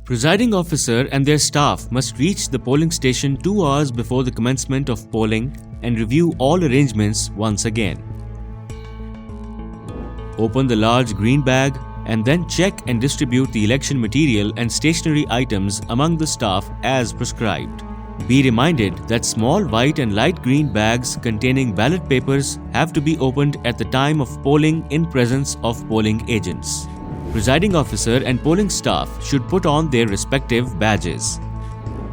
Presiding officer and their staff must reach the polling station 2 hours before the commencement of polling and review all arrangements once again. Open the large green bag and then check and distribute the election material and stationery items among the staff as prescribed. Be reminded that small white and light green bags containing ballot papers have to be opened at the time of polling in presence of polling agents. Presiding officer and polling staff should put on their respective badges.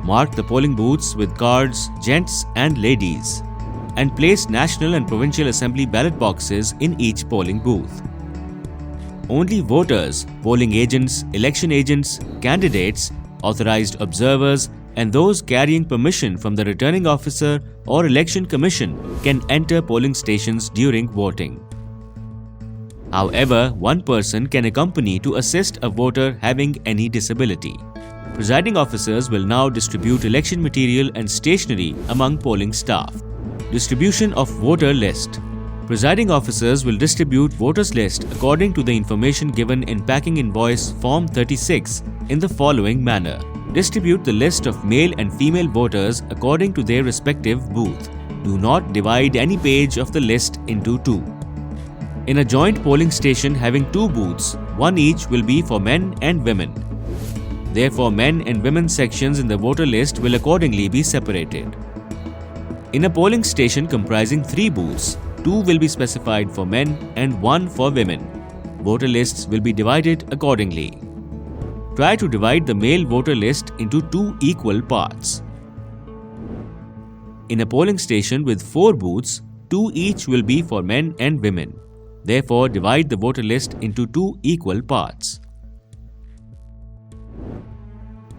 Mark the polling booths with cards, gents and ladies, and place National and Provincial Assembly ballot boxes in each polling booth. Only voters, polling agents, election agents, candidates, authorized observers, and those carrying permission from the returning officer or election commission can enter polling stations during voting. However, one person can accompany to assist a voter having any disability. Presiding officers will now distribute election material and stationery among polling staff. Distribution of voter list. Presiding officers will distribute voters list according to the information given in Packing Invoice Form 36 in the following manner. Distribute the list of male and female voters according to their respective booth. Do not divide any page of the list into two. In a joint polling station having two booths, one each will be for men and women. Therefore, men and women sections in the voter list will accordingly be separated. In a polling station comprising 3 booths, 2 will be specified for men and 1 for women. Voter lists will be divided accordingly. Try to divide the male voter list into 2 equal parts. In a polling station with 4 booths, 2 each will be for men and women. Therefore, divide the voter list into 2 equal parts.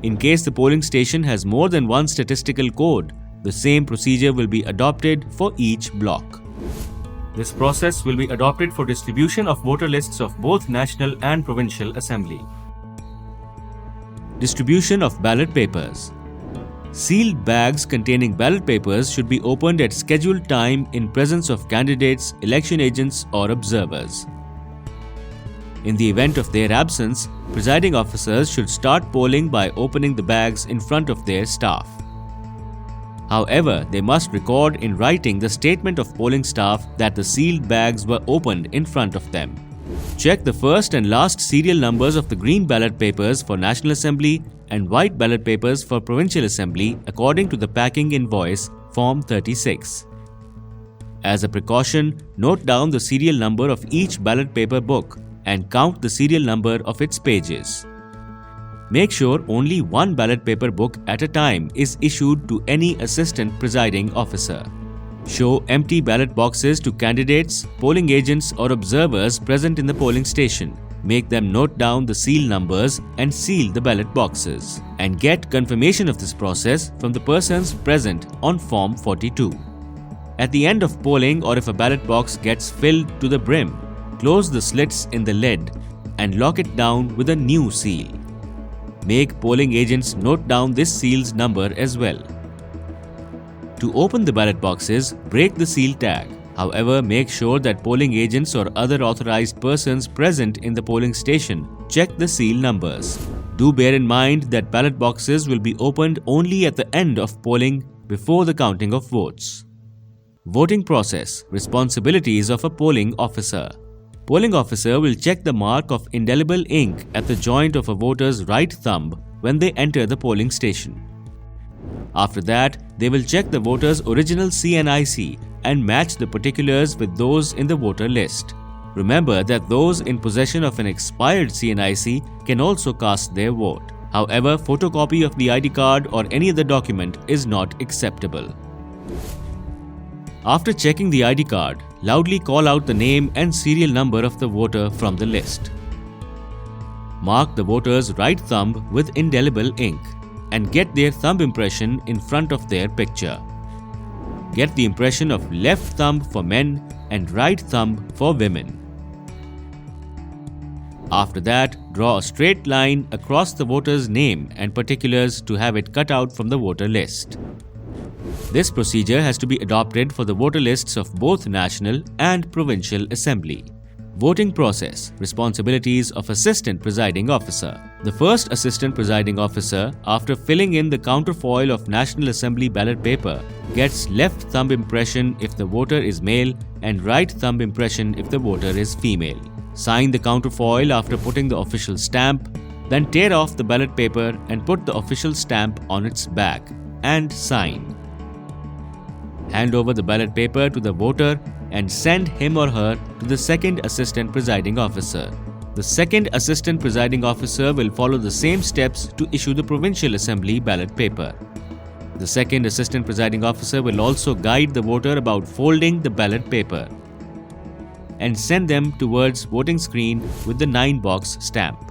In case the polling station has more than one statistical code, the same procedure will be adopted for each block. This process will be adopted for distribution of voter lists of both National and Provincial Assembly. Distribution of ballot papers. Sealed bags containing ballot papers should be opened at scheduled time in presence of candidates, election agents or observers. In the event of their absence, presiding officers should start polling by opening the bags in front of their staff. However, they must record in writing the statement of polling staff that the sealed bags were opened in front of them. Check the first and last serial numbers of the green ballot papers for National Assembly and white ballot papers for Provincial Assembly according to the Packing Invoice Form 36. As a precaution, note down the serial number of each ballot paper book and count the serial number of its pages. Make sure only one ballot paper book at a time is issued to any assistant presiding officer. Show empty ballot boxes to candidates, polling agents or observers present in the polling station. Make them note down the seal numbers and seal the ballot boxes. And get confirmation of this process from the persons present on Form 42. At the end of polling, or if a ballot box gets filled to the brim, close the slits in the lid and lock it down with a new seal. Make polling agents note down this seal's number as well. To open the ballot boxes, break the seal tag. However, make sure that polling agents or other authorized persons present in the polling station check the seal numbers. Do bear in mind that ballot boxes will be opened only at the end of polling before the counting of votes. Voting process. Responsibilities of a polling officer. Polling officer will check the mark of indelible ink at the joint of a voter's right thumb when they enter the polling station. After that, they will check the voter's original CNIC and match the particulars with those in the voter list. Remember that those in possession of an expired CNIC can also cast their vote. However, photocopy of the ID card or any other document is not acceptable. After checking the ID card, loudly call out the name and serial number of the voter from the list. Mark the voter's right thumb with indelible ink and get their thumb impression in front of their picture. Get the impression of left thumb for men and right thumb for women. After that, draw a straight line across the voter's name and particulars to have it cut out from the voter list. This procedure has to be adopted for the voter lists of both National and Provincial Assembly. Voting process. Responsibilities of Assistant Presiding Officer. The first Assistant Presiding Officer, after filling in the counterfoil of National Assembly ballot paper, gets left thumb impression if the voter is male and right thumb impression if the voter is female. Sign the counterfoil after putting the official stamp, then tear off the ballot paper and put the official stamp on its back and sign. Hand over the ballot paper to the voter and send him or her to the second Assistant Presiding Officer. The second Assistant Presiding Officer will follow the same steps to issue the Provincial Assembly ballot paper. The second Assistant Presiding Officer will also guide the voter about folding the ballot paper and send them towards voting screen with the 9-box stamp,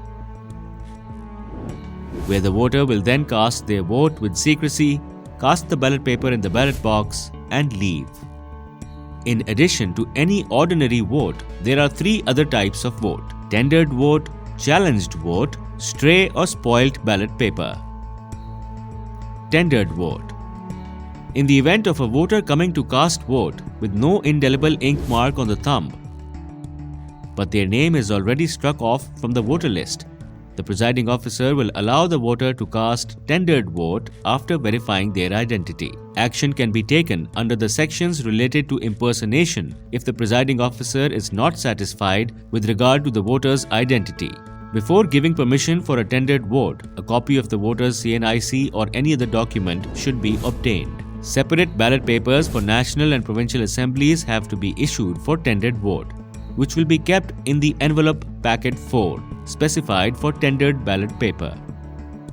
where the voter will then cast their vote with secrecy, cast the ballot paper in the ballot box and leave. In addition to any ordinary vote, there are 3 other types of vote: tendered vote, challenged vote, stray or spoilt ballot paper. Tendered vote. In the event of a voter coming to cast vote with no indelible ink mark on the thumb, but their name is already struck off from the voter list, the presiding officer will allow the voter to cast tendered vote after verifying their identity. Action can be taken under the sections related to impersonation if the presiding officer is not satisfied with regard to the voter's identity. Before giving permission for a tendered vote, a copy of the voter's CNIC or any other document should be obtained. Separate ballot papers for national and provincial assemblies have to be issued for tendered vote, which will be kept in the envelope packet 4, specified for tendered ballot paper.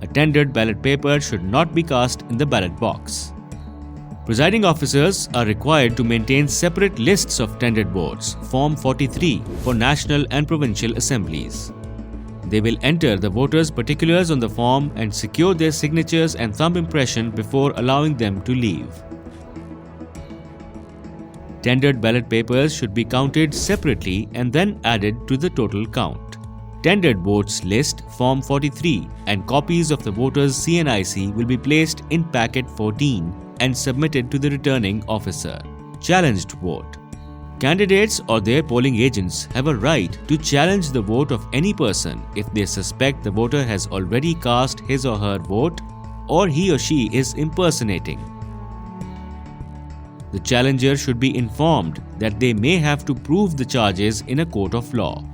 A tendered ballot paper should not be cast in the ballot box. Presiding officers are required to maintain separate lists of tendered votes, Form 43, for national and provincial assemblies. They will enter the voters' particulars on the form and secure their signatures and thumb impression before allowing them to leave. Tendered ballot papers should be counted separately and then added to the total count. Tendered votes list Form 43 and copies of the voters' CNIC will be placed in packet 14 and submitted to the returning officer. Challenged vote. Candidates or their polling agents have a right to challenge the vote of any person if they suspect the voter has already cast his or her vote or he or she is impersonating. The challenger should be informed that they may have to prove the charges in a court of law.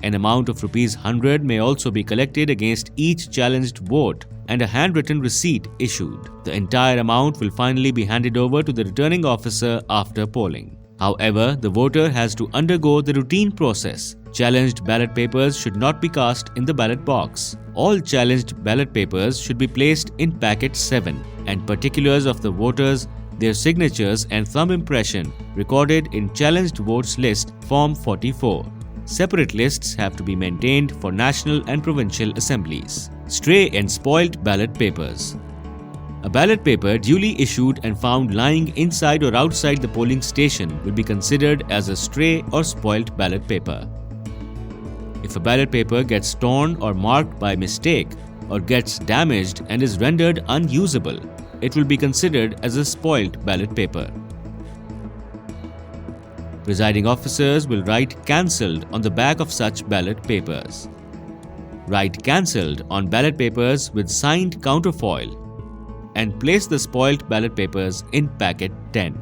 An amount of ₹100 may also be collected against each challenged vote and a handwritten receipt issued. The entire amount will finally be handed over to the returning officer after polling. However, the voter has to undergo the routine process. Challenged ballot papers should not be cast in the ballot box. All challenged ballot papers should be placed in packet 7 and particulars of the voters, their signatures and thumb impression recorded in challenged votes list Form 44. Separate lists have to be maintained for national and provincial assemblies. Stray and spoilt ballot papers. A ballot paper duly issued and found lying inside or outside the polling station will be considered as a stray or spoilt ballot paper. If a ballot paper gets torn or marked by mistake or gets damaged and is rendered unusable, it will be considered as a spoilt ballot paper. Presiding officers will write "cancelled" on the back of such ballot papers. Write "cancelled" on ballot papers with signed counterfoil and place the spoilt ballot papers in packet 10.